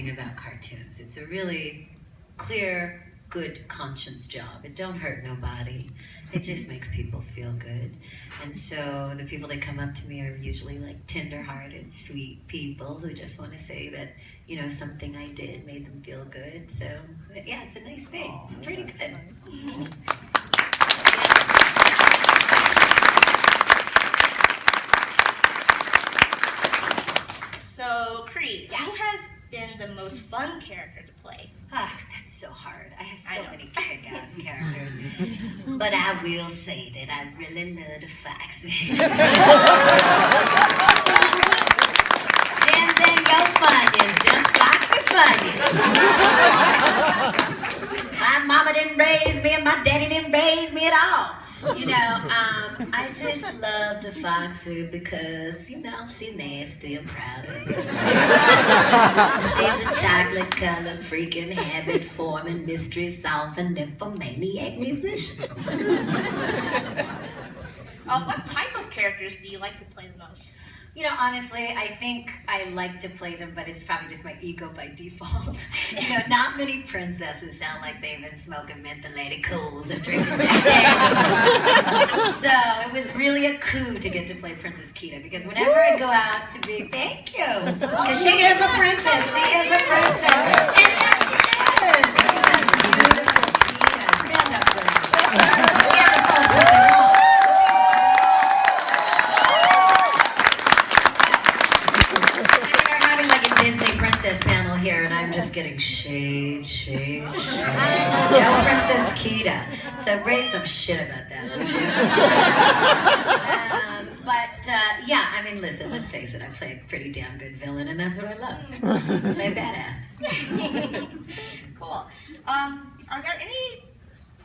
thing about cartoons. It's a really clear, good conscience job. It don't hurt nobody. It just makes people feel good. And so the people that come up to me are usually like tender-hearted, sweet people who just want to say that, you know, something I did made them feel good. So yeah, it's a nice thing. It's pretty good. So, Cree, who has been the most fun character to play? Ah, that's so hard. I have so many kick-ass characters. But I will say that I really love Foxy. Then your fun is just Foxy funny. My mama didn't raise me and my daddy didn't raise me at all. You know, I just loved Foxy because, you know, she's nasty and proud of it. She's a chocolate-colored, freaking habit-forming, mystery-solving, nymphomaniac musician. What type of characters do you like to play the most? You know, honestly, I think I like to play them, but it's probably just my ego by default. You know, not many princesses sound like they've been smoking mentholated cools and drinking Jack Daniels. So it was really a coup to get to play Princess Kita, because whenever I go out to be, thank you, because she is a princess, she is a princess, and there she is. Beautiful Kita, stand up for her. Yeah, the folks with the wrong. Disney princess panel here, and I'm just getting shade. No Princess Kita. So raise some shit about that, would you? Yeah, I mean, listen, let's face it, I play a pretty damn good villain, and that's what I love. Play a badass. Cool. Are there any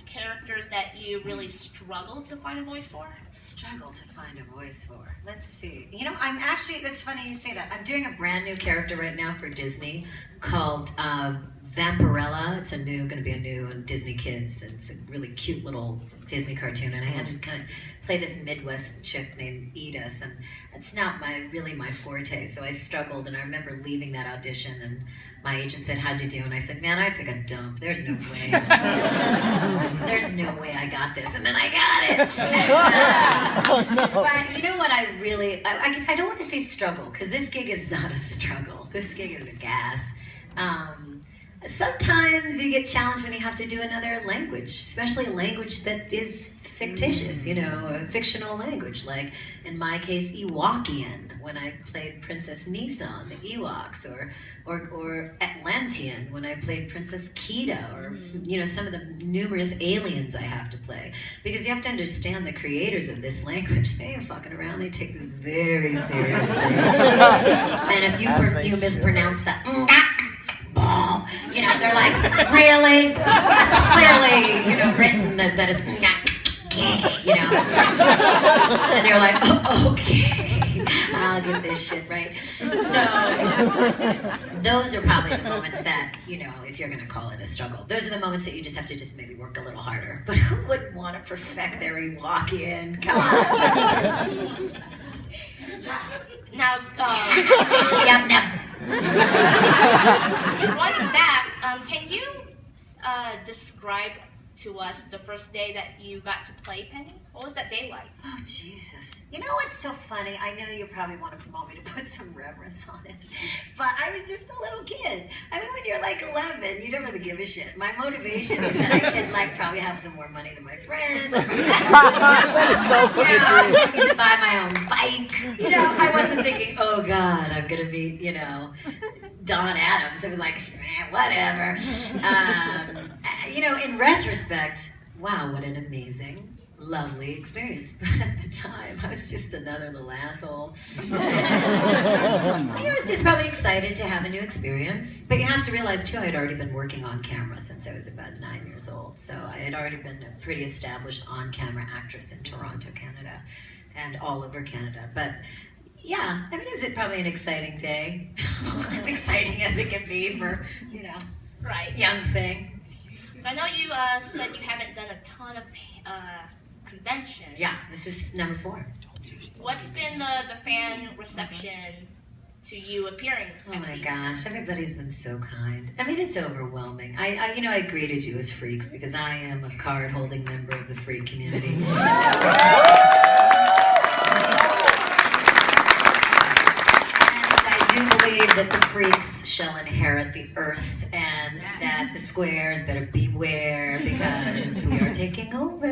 characters that you really struggle to find a voice for? Struggle to find a voice for. Let's see. You know, I'm actually, it's funny you say that. I'm doing a brand new character right now for Disney called Vampirella. It's going to be a new on Disney Kids. And it's a really cute little Disney cartoon. And I had to kind of play this Midwest chick named Edith. And it's not really my forte. So I struggled. And I remember leaving that audition. And my agent said, "How'd you do?" And I said, "Man, I took a dump. There's no way. There's no way I got this." And then I got it. But you know what I don't want to say struggle, because this gig is not a struggle. This gig is a gas. Sometimes you get challenged when you have to do another language, especially a language that is fictitious, you know, a fictional language. Like, in my case, Ewokian, when I played Princess Nisa, the Ewoks, or Atlantean, when I played Princess Kita, or, you know, some of the numerous aliens I have to play. Because you have to understand the creators of this language, they ain't fucking around, they take this very seriously. And if you mispronounce the you know, they're like, really? It's clearly, you know, written that it's, you know. And you're like, oh, okay, I'll get this shit right. So those are probably the moments that, you know, if you're going to call it a struggle, those are the moments that you just have to just maybe work a little harder. But who wouldn't want to perfect their Ewokian? Come on. Now, running back, can you describe to us the first day that you got to play Penny? What was that day like? Oh, Jesus. You know what's so funny? I know you probably want to me to put some reverence on it, but I was just a little kid. I mean, when you're like 11, you don't really give a shit. My motivation is that I could like probably have some more money than my friends. I could buy my own bike. You know, I wasn't thinking, oh God, I'm gonna meet, you know, Don Adams. It was like, whatever. You know, in retrospect, wow, what an amazing, lovely experience. But at the time, I was just another little asshole. I was just probably excited to have a new experience. But you have to realize, too, I had already been working on camera since I was about 9 years old. So I had already been a pretty established on-camera actress in Toronto, Canada, and all over Canada. But yeah, I mean, it was probably an exciting day. As exciting as it can be for, you know, young thing. I know you said you haven't done a ton of conventions. Yeah, this is number 4. What's been the fan reception to you appearing? Oh my gosh, everybody's been so kind. I mean, it's overwhelming. I greeted you as freaks because I am a card-holding member of the freak community. And I do believe that the freaks shall inherit the earth and that the squares better beware because we are taking over.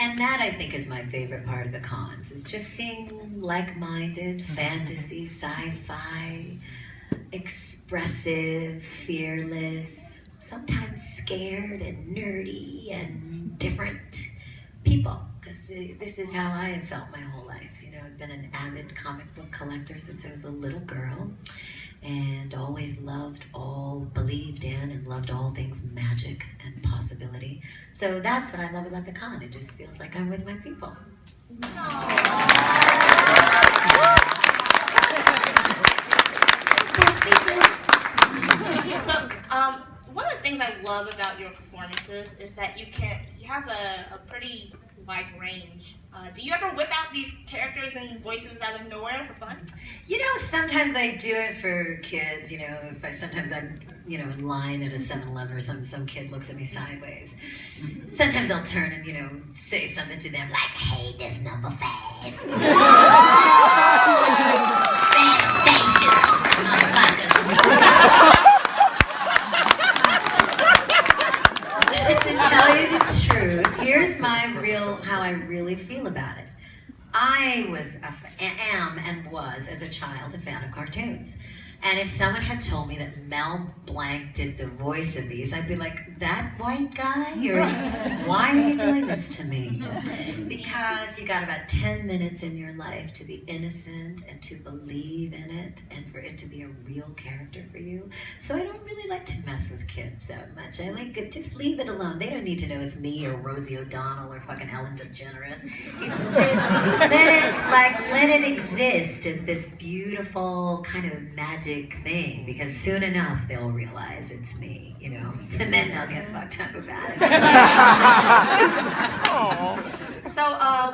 And that, I think, is my favorite part of the cons, is just seeing like-minded, fantasy, sci-fi, expressive, fearless, sometimes scared and nerdy and different people. Because this is how I have felt my whole life. You know, I've been an avid comic book collector since I was a little girl. And always believed in and loved all things magic and possibility. So that's what I love about the con. It just feels like I'm with my people. So, one of the things I love about your performances is that you have a pretty wide range. Do you ever whip out these characters and voices out of nowhere for fun? You know, sometimes I do it for kids. You know, sometimes I'm, in line at a 7-Eleven or something, some kid looks at me sideways. Sometimes I'll turn and, say something to them like, "Hey, this number 5. Bad station, motherfucker." To tell you the truth, here's how I really feel about it. I am and was, as a child, a fan of cartoons. And if someone had told me that Mel Blanc did the voice of these, I'd be like, "That white guy? Why are you doing this to me?" Because you got about 10 minutes in your life to be innocent and to believe in it and for it to be a real character for you. So I don't really like to mess with kids that much. I like to just leave it alone. They don't need to know it's me or Rosie O'Donnell or fucking Ellen DeGeneres. It's just let it exist as this beautiful kind of magic thing, because soon enough they'll realize it's me, and then they'll get fucked up about it. So,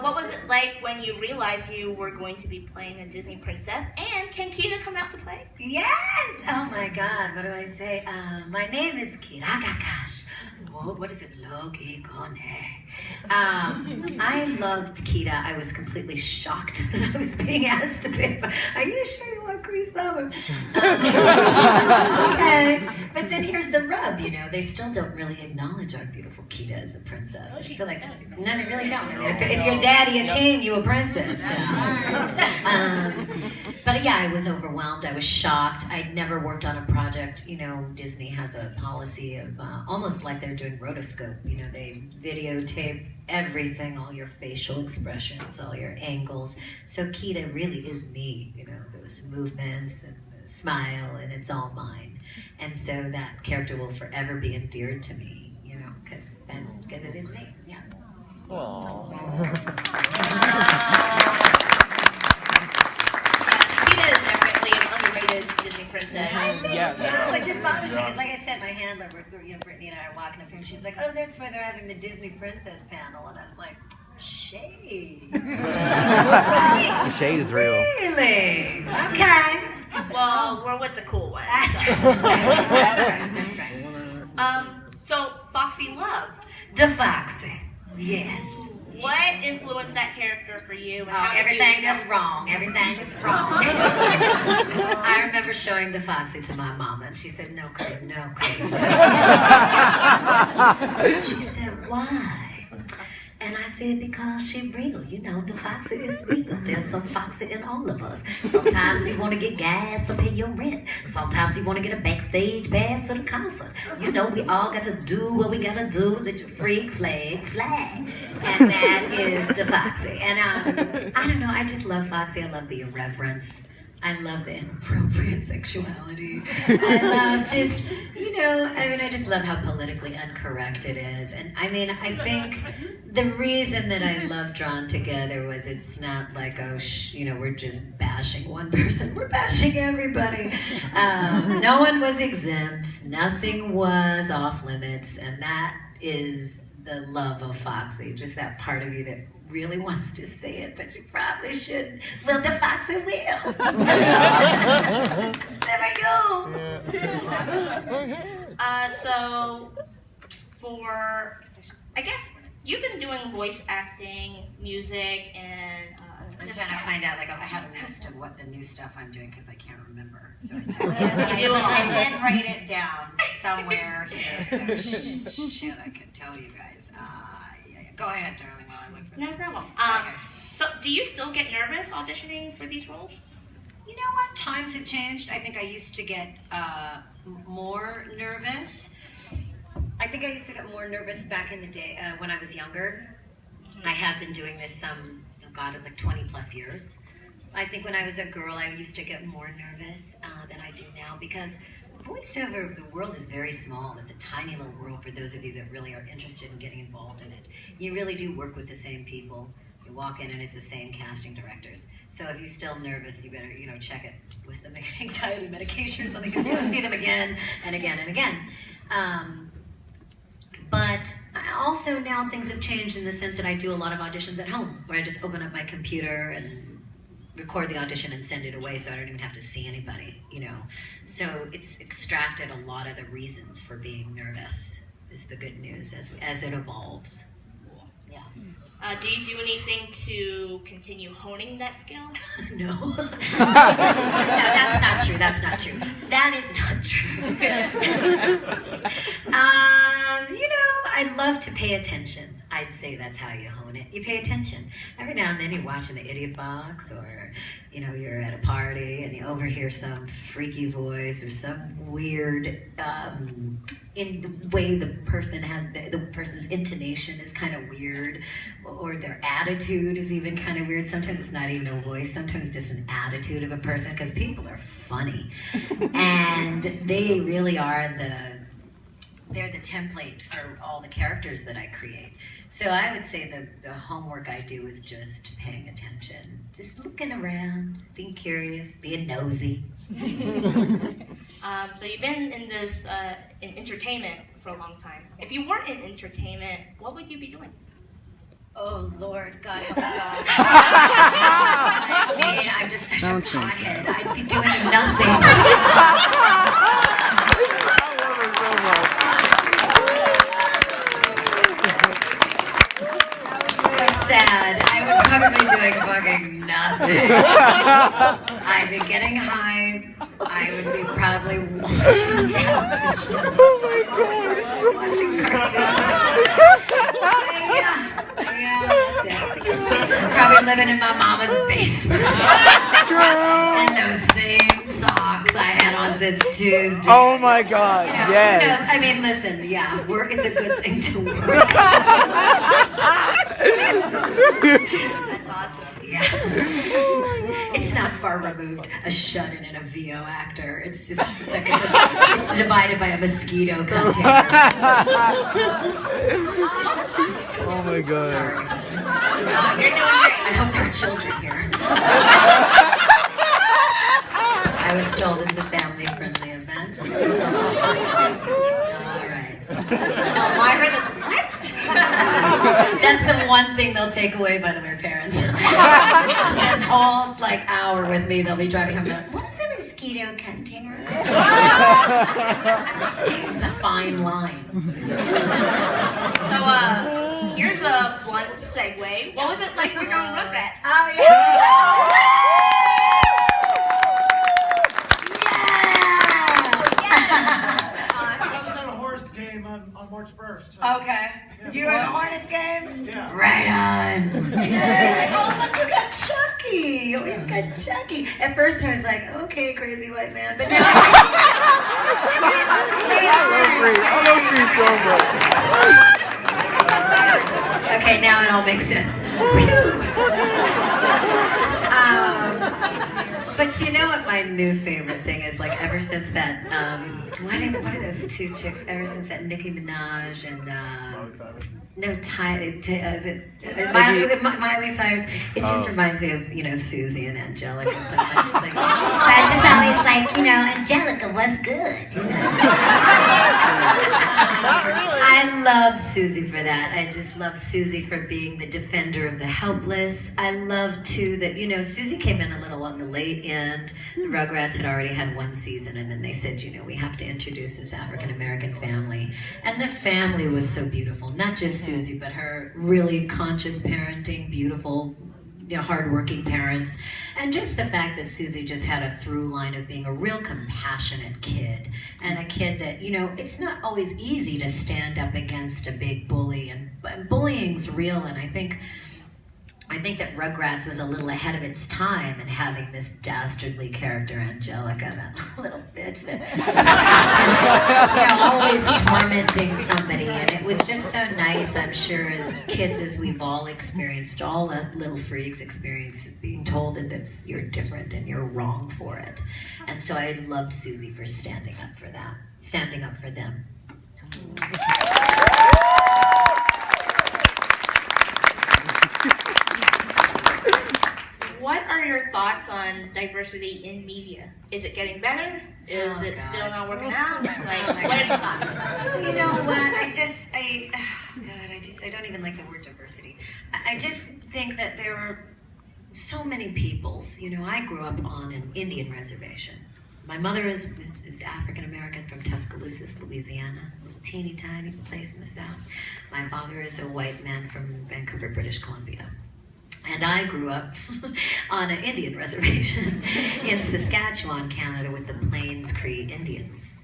what was it like when you realized you were going to be playing a Disney princess? And can Kita come out to play? Yes! Oh my God, what do I say? My name is Kiragakash. What is it? Logi Kone. I loved Kita. I was completely shocked that I was being asked to play. Are you sure you want Cree summer? Okay. But then here's the rub, they still don't really acknowledge our beautiful Kita as a princess. I feel like, no, they really don't. I mean, if your daddy a king, you a princess. But yeah, I was overwhelmed. I was shocked. I'd never worked on a project. Disney has a policy of almost like they're doing rotoscope. They videotape everything, all your facial expressions, all your angles. So Kita really is me. Those movements and the smile, and it's all mine. And so that character will forever be endeared to me. Because it is me. Yeah. Aww. Disney princess. I think so. It just bothers me because, like I said, my handler, Brittany and I are walking up here, and she's like, "Oh, that's why they're having the Disney princess panel," and I was like, "Shade." The shade is real. Really? Okay. Well, we're with the cool ones. That's right. So Foxy Love. The Foxy. Yes. What influenced that character for you? And everything is wrong. Everything is wrong. I remember showing DeFoxy to my mama, and she said, "No, Cree, no, Cree." She said, "Why?" And I said, "Because she's real. DeFoxy is real. There's some Foxy in all of us. Sometimes you want to get gas to pay your rent. Sometimes you want to get a backstage pass to the concert. We all got to do what we got to do to let your freak flag fly." And that is DeFoxy. And I don't know, I just love Foxy. I love the irreverence. I love the inappropriate sexuality. I love just, I just love how politically incorrect it is. And I think the reason that I love Drawn Together was it's not like, we're just bashing one person. We're bashing everybody. No one was exempt. Nothing was off limits. And that is the love of Foxy, just that part of you that really wants to say it, but you probably shouldn't. Well, the Foxy will. There we go. So, I guess you've been doing voice acting, music, and I'm trying to find out, like, I have a list of what the new stuff I'm doing because I can't remember. So I did write it down somewhere here. So shit, I could tell you guys. Go ahead, darling, while I look for no this. problem. So, do you still get nervous auditioning for these roles? You know what? Times have changed. I think I used to get more nervous. I think I used to get more nervous back in the day when I was younger. I have been doing this like 20 plus years. I think when I was a girl, I used to get more nervous than I do now because voiceover, the world is very small. It's a tiny little world for those of you that really are interested in getting involved in it. You really do work with the same people. You walk in and it's the same casting directors. So if you're still nervous, you better, check it with some anxiety medication or something because you want to see them again and again and again. But also now things have changed in the sense that I do a lot of auditions at home, where I just open up my computer and record the audition and send it away so I don't even have to see anybody, So it's extracted a lot of the reasons for being nervous, is the good news as it evolves. Yeah. Do you do anything to continue honing that skill? No. No, that's not true. That's not true. That is not true. I love to pay attention. I'd say that's how you hone it. You pay attention. Every now and then you're watching the Idiot Box, or you're at a party and you overhear some freaky voice or some weird in the way the person has the person's intonation is kind of weird, or their attitude is even kind of weird. Sometimes it's not even a voice. Sometimes it's just an attitude of a person, because people are funny, and they really are they're the template for all the characters that I create. So I would say the homework I do is just paying attention, just looking around, being curious, being nosy. So you've been in this in entertainment for a long time. If you weren't in entertainment, what would you be doing? Oh Lord, God help us all. I'm just such a pothead. I'd be doing nothing. Sad. I would probably be doing fucking nothing. I'd be getting high. I would be probably watching television. Oh my God. Watching cartoons. Yeah, that's it. Probably living in my mama's basement. In those same socks I had on since Tuesday. Oh my God, yes. I mean, listen, work is a good thing to work. That's awesome. Yeah. It's not far removed. A shut-in and a VO actor. It's just like it's divided by a mosquito container. Oh my God. Sorry. You're doing great. I hope there are children here. I was told it's a family-friendly event. All right. Myra does what? That's the one thing they'll take away by their parents. This whole hour with me, they'll be driving home like, what's a mosquito container? It's a fine line. So, here's a blunt segue. What was it like working on Rugrats? Oh, yeah! On March 1st. Okay. You were at a Hornets game? Yeah. Right on. Yeah. Oh, look, we got Chucky. Oh, he's got Chucky. At first I was like, okay, crazy white man. But now I love Cree so much. okay, now it all makes sense. But you know what my new favorite thing is? Ever since that, what are those two chicks? Ever since that Nicki Minaj and Miley Cyrus? It just reminds me of Susie and Angelica so much. It's so I just always Angelica, what's good? I love Susie for that. I just love Susie for being the defender of the helpless. I love too that, you know, Susie came in a little on the late end. The Rugrats had already had one season, and then they said, you know, we have to introduce this African American family. And the family was so beautiful. Not just Susie, but her really conscious parenting, beautiful, you know, hardworking parents, and just the fact that Susie just had a through line of being a real compassionate kid, and a kid that, you know, it's not always easy to stand up against a big bully, and bullying's real, and I think that Rugrats was a little ahead of its time in having this dastardly character, Angelica, that little bitch that was just, you know, always tormenting somebody. And it was just so nice, I'm sure, as kids, as we've all experienced, all the little freaks experience being told that you're different and you're wrong for it. And so I loved Susie for standing up for that, standing up for them. What are your thoughts on diversity in media? Is it getting better? Is it still not working out? Like, what are your thoughts? You know what? I don't even like the word diversity. I just think that there are so many peoples. You know, I grew up on an Indian reservation. My mother is African American from Tuscaloosa, Louisiana, a little teeny tiny place in the South. My father is a white man from Vancouver, British Columbia. And I grew up on an Indian reservation in Saskatchewan, Canada, with the Plains Cree Indians.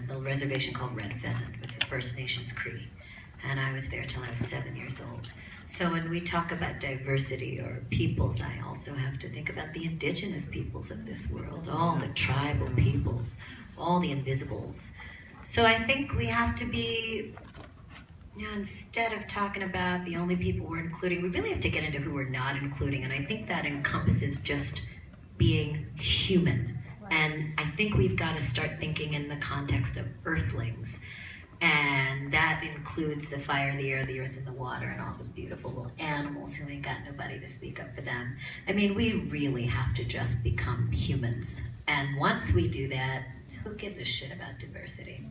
The reservation called Red Pheasant with the First Nations Cree. And I was there till I was 7 years old. So when we talk about diversity or peoples, I also have to think about the indigenous peoples of this world, all the tribal peoples, all the invisibles. So I think we have to be, you know, instead of talking about the only people we're including, we really have to get into who we're not including. And I think that encompasses just being human. And I think we've got to start thinking in the context of earthlings. And that includes the fire, the air, the earth, and the water, and all the beautiful little animals who ain't got nobody to speak up for them. I mean, we really have to just become humans. And once we do that, who gives a shit about diversity?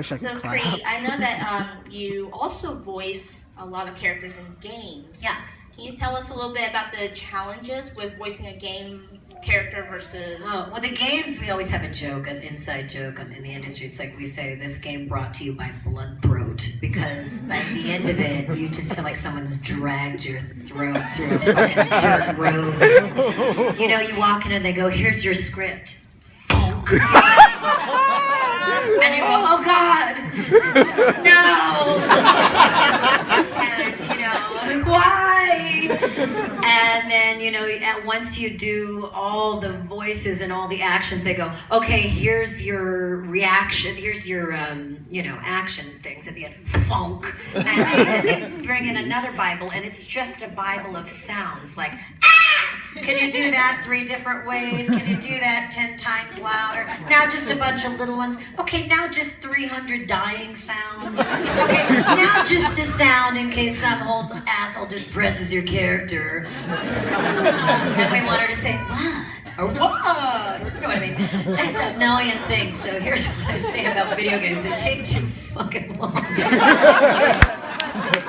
So, Cree, I know that you also voice a lot of characters in games. Yes. Can you tell us a little bit about the challenges with voicing a game character versus... Oh, well, the games, we always have a joke, an inside joke in the industry. It's like we say, this game brought to you by Blood Throat, because by the end of it, you just feel like someone's dragged your throat through a fucking dirt road. You know, you walk in and they go, here's your script. And you go, oh God, no. And, you know, why? And then, you know, once you do all the voices and all the actions, they go, okay, here's your reaction, here's your, you know, action things at the end, funk. And they bring in another Bible, and it's just a Bible of sounds, like, can you do that 3 different ways? Can you do that 10 times louder? Now just a bunch of little ones. Okay, now just 300 dying sounds. Okay, now just a sound in case some old asshole just presses your character. And we want her to say, what? Or what? Or, you know what I mean? Just a million things. So here's what I say about video games. They take too fucking long.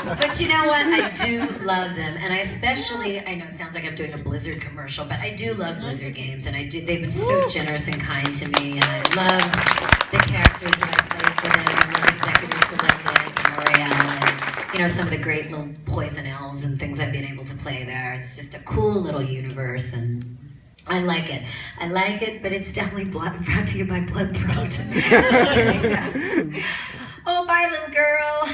But you know what? I do love them, and I especially, I know it sounds like I'm doing a Blizzard commercial, but I do love Blizzard games, and they've been so generous and kind to me, and I love the characters that I played for them, and the executive selectors, and L'Oreal, and, you know, some of the great little poison elves and things I've been able to play there. It's just a cool little universe, and I like it. I like it, but it's definitely brought to you by Blood Throat. Oh, bye, little girl.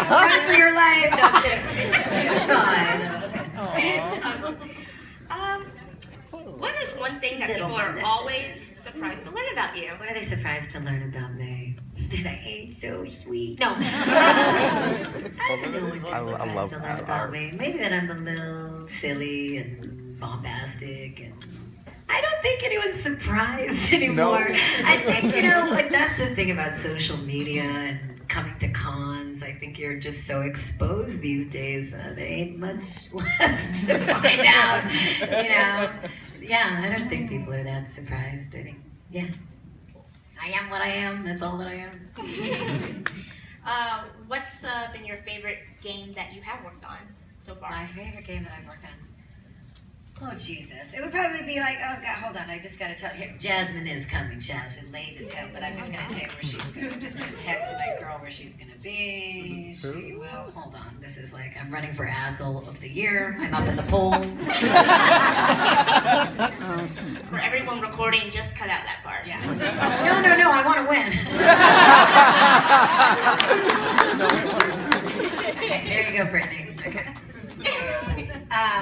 Run for your life. No, I'm kidding. What is one thing that people are always surprised to learn about you? What are they surprised to learn about me? That I ain't so sweet. No. I don't know what they're surprised to learn about me. Maybe that I'm a little silly and bombastic and I don't think anyone's surprised anymore. I think, like that's the thing about social media and coming to cons. I think you're just so exposed these days. There ain't much left to find out, Yeah, I don't think people are that surprised. I think, I am what I am. That's all that I am. What's been your favorite game that you have worked on so far? My favorite game that I've worked on. Oh, Jesus. It would probably be like, oh, God, hold on. I just got to tell you. Jasmine is coming. Jasmine late as hell, but I'm just going to tell you where she's going. I'm just going to text my girl where she's going to be. She will. Hold on. This is like, I'm running for asshole of the year. I'm up in the polls. For everyone recording, just cut out that part. Yeah. No. I want to win. Okay, there you go, Brittany. Okay.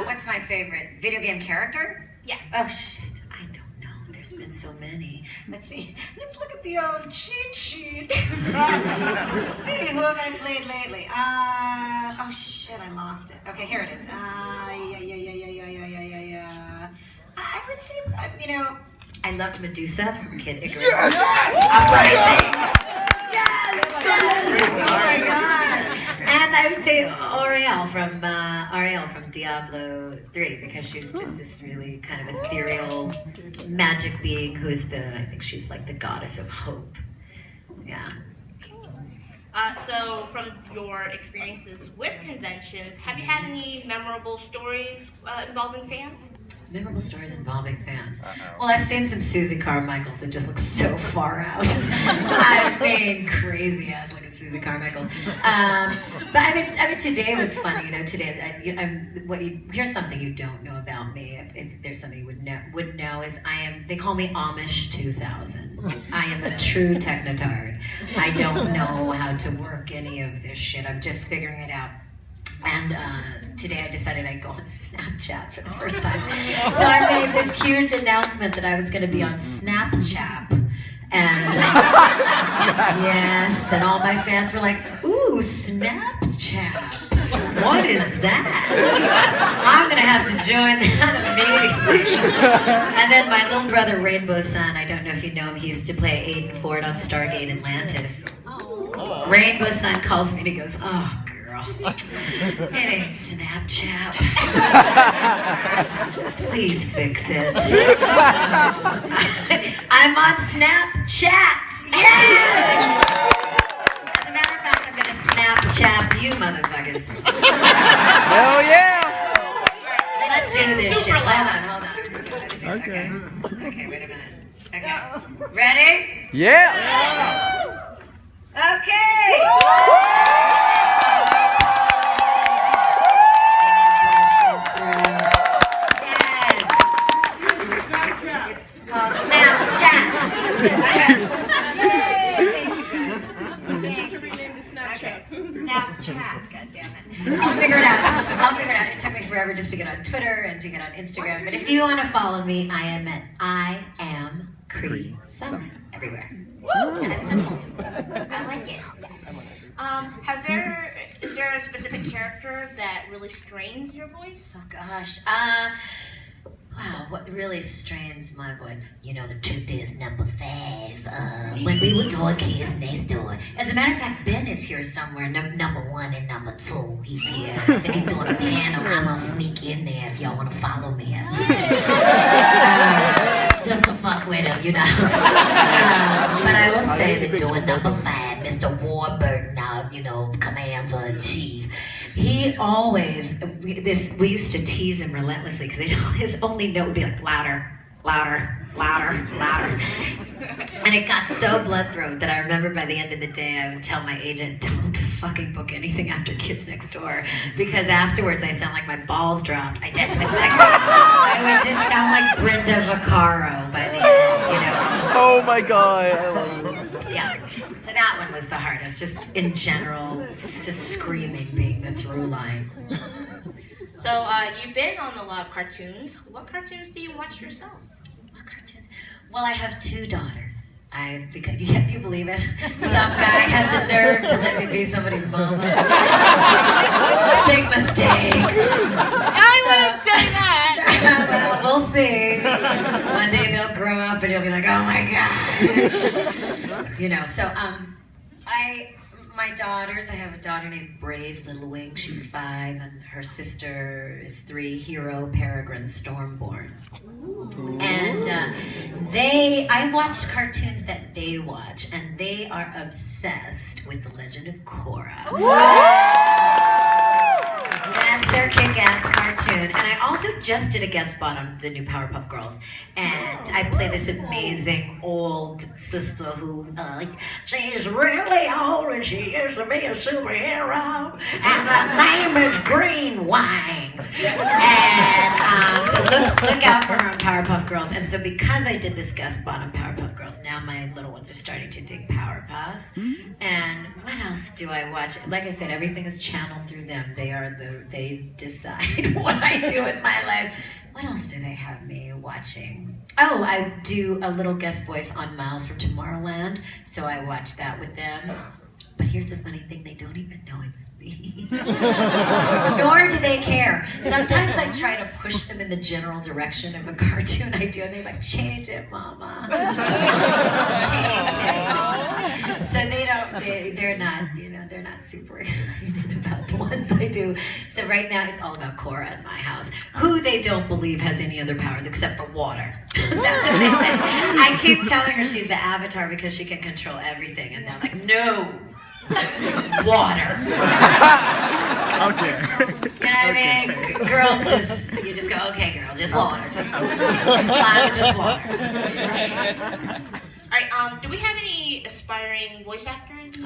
What's my favorite video game character? Yeah. Oh shit, I don't know. There's been so many. Let's see. Let's look at the old cheat sheet. Let's see, who have I played lately? Oh shit, I lost it. Okay, here it is. Yeah. I would say, I loved Medusa from Kid Icarus. Yes! Oh my god! And I would say Ariel from Diablo 3 because she's just this really kind of ethereal magic being who's I think she's like the goddess of hope. Yeah. So from your experiences with conventions, have you had any memorable stories involving fans? Memorable stories involving fans. Well, I've seen some Susie Carmichaels that just look so far out. I mean, crazy ass looking Susie Carmichael. But I mean, today was funny. Today, here's something you don't know about me. If there's something you wouldn't know is they call me Amish 2000. I am a true technotard. I don't know how to work any of this shit. I'm just figuring it out. And today I decided I'd go on Snapchat for the first time. So I made this huge announcement that I was going to be on Snapchat. And yes, and all my fans were like, ooh, Snapchat. What is that? I'm going to have to join that immediately. And then my little brother, Rainbow Sun, I don't know if you know him, he used to play Aiden Ford on Stargate Atlantis. Rainbow Sun calls me and he goes, oh, it ain't Snapchat. Please fix it. I'm on Snapchat. Yeah! As a matter of fact, I'm going to Snapchat you motherfuckers. Hell yeah! Let's do this shit. Hold on. Okay. Okay, wait a minute. Okay. Ready? Yeah! Okay! Snapchat, goddammit. I'll figure it out. It took me forever just to get on Twitter and to get on Instagram. But if you want to follow me, I am Cree Summer everywhere. Woo! That's simple. I like it. Is there a specific character that really strains your voice? Oh gosh. Wow, what really strains my voice? The truth is number 5. When we were toy kids next door. As a matter of fact, Ben is here somewhere. Number 1 and number 2. He's here. I think he's doing a piano. I'm gonna sneak in there if y'all wanna follow me. Just to fuck with him, But I will say that doing number 5, Mr. Warburton, commander in chief. He always, we used to tease him relentlessly because his only note would be like louder. And it got so bloodthroat that I remember by the end of the day I would tell my agent, don't fucking book anything after Kids Next Door, because afterwards I sound like my balls dropped. I would just sound like Brenda Vaccaro by the end, Oh my god, I love it. Yeah. So that one was the hardest, just in general, just screaming being the through line. So you've been on a lot of cartoons. What cartoons do you watch yourself? What cartoons? Well, I have 2 daughters. If you believe it, some guy had the nerve to let me be somebody's mom. Big mistake. I wouldn't say that. Well, we'll see. You know, so my daughters, I have a daughter named Brave Little Wing, she's 5, and her sister is 3, Hero Peregrine Stormborn. And I watch cartoons that they watch, and they are obsessed with The Legend of Korra. That's their kick-ass cartoon. And I also just did a guest spot on the new Powerpuff Girls. And I play this amazing old sister who, she's really old and she used to be a superhero. And her name is Green Wang. And so look out for her on Powerpuff Girls. And so because I did this guest spot on Powerpuff Girls, now my little ones are starting to dig Powerpuff. And what else do I watch? Like I said, everything is channeled through them. They decide what I do in my life. What else do they have me watching? Oh, I do a little guest voice on Miles from Tomorrowland, so I watch that with them. But here's the funny thing, they don't even know it's me. Nor do they care. Sometimes I try to push them in the general direction of a cartoon I do, and they're like, change it, Mama. Change it, Mama. So they're not, they're not super excited about the ones I do. So right now, it's all about Korra in my house, who they don't believe has any other powers except for water. That's what they say. I keep telling her she's the Avatar because she can control everything, and they're like, no. Water. Okay. You know what I mean? Girls you just go, okay, girl, just water. Just water. All right, do we have any aspiring voice actors? Look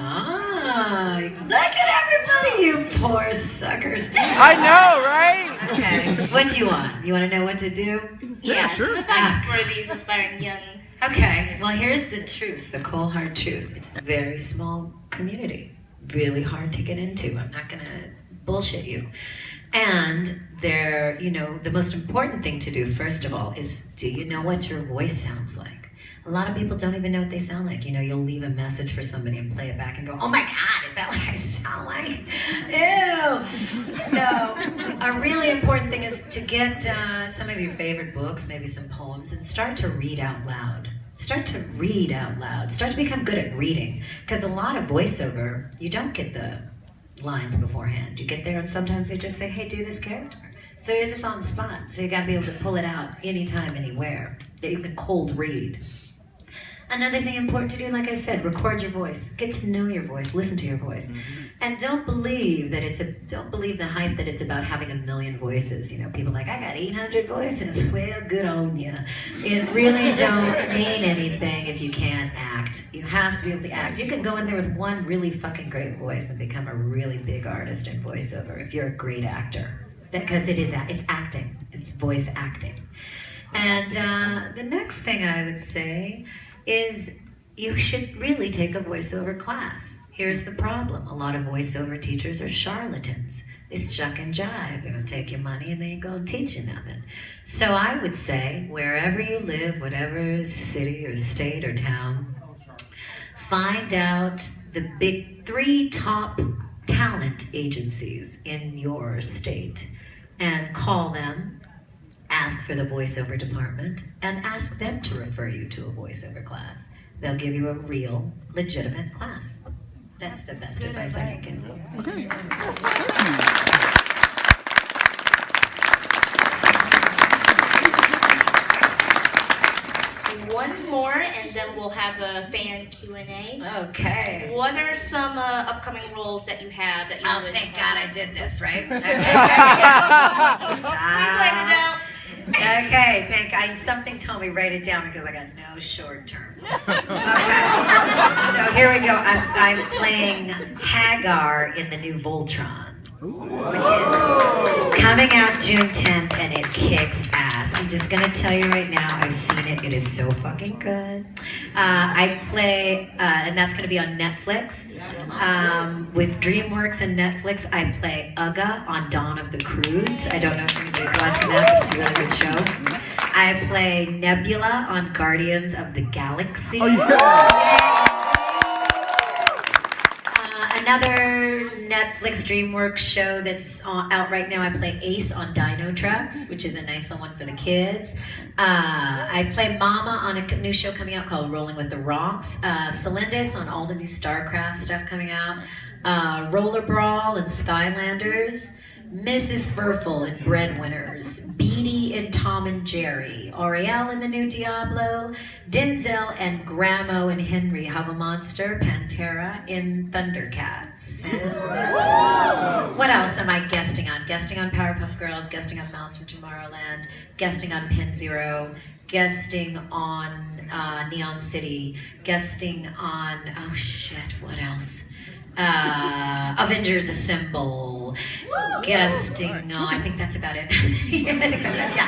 at everybody, you poor suckers. I know, right? Okay, what do you want? You want to know what to do? Yeah, sure. Thanks for these aspiring young. Okay, well, here's the truth, the cold hard truth. It's a very small community, really hard to get into. I'm not gonna bullshit you. And the most important thing to do, first of all, is do you know what your voice sounds like? A lot of people don't even know what they sound like. You'll leave a message for somebody and play it back and go, oh my God, is that what I sound like? Ew. So a really important thing is to get some of your favorite books, maybe some poems, and start to read out loud. Start to read out loud. Start to become good at reading. Because a lot of voiceover, you don't get the lines beforehand. You get there and sometimes they just say, hey, do this character. So you're just on the spot. So you got to be able to pull it out anytime, anywhere, that you can cold read. Another thing important to do, like I said, record your voice. Get to know your voice. Listen to your voice. And don't believe the hype that it's about having 1,000,000 voices. People like, I got 800 voices. Well, good on ya. It really don't mean anything if you can't act. You have to be able to act. You can go in there with one really fucking great voice and become a really big artist in voiceover if you're a great actor. Because it's acting. It's voice acting. And the next thing I would say is you should really take a voiceover class. Here's the problem. A lot of voiceover teachers are charlatans. They shuck and jive. They're going to take your money and they ain't going to teach you nothing. So I would say, wherever you live, whatever city or state or town, find out the big 3 top talent agencies in your state and call them. Ask for the voiceover department and ask them to refer you to a voiceover class. They'll give you a real, legitimate class. That's the best advice I can give. Okay. One more, and then we'll have a fan Q&A. Okay. What are some upcoming roles that you have that you would... Thank God I did this, right? Okay. Okay, something told me write it down because I got no short term. Okay. So here we go. I'm playing Hagar in the new Voltron, which is coming out June 10th, and it kicks ass. I'm just gonna tell you right now, I've seen it. It is so fucking good. I play, and that's gonna be on Netflix. With DreamWorks and Netflix, I play Uga on Dawn of the Croods. I don't know if anybody's watching that, but it's a really good show. I play Nebula on Guardians of the Galaxy. Oh, yeah. Another Netflix DreamWorks show that's out right now, I play Ace on Dino Trucks, which is a nice little one for the kids. I play Mama on a new show coming out called Rolling with the Rocks. Celindis on all the new StarCraft stuff coming out. Roller Brawl and Skylanders. Mrs. Furful in Breadwinners, Beatty in Tom and Jerry, Ariel in the new Diablo, Denzel and Gramo and Henry Huggle Monster, Pantera in Thundercats. What else am I guesting on? Guesting on Powerpuff Girls, guesting on Mouse from Tomorrowland, guesting on Pin Zero, guesting on Neon City, guesting on, oh shit, what else? Avengers Assemble, guesting, no, I think that's about it. Yeah.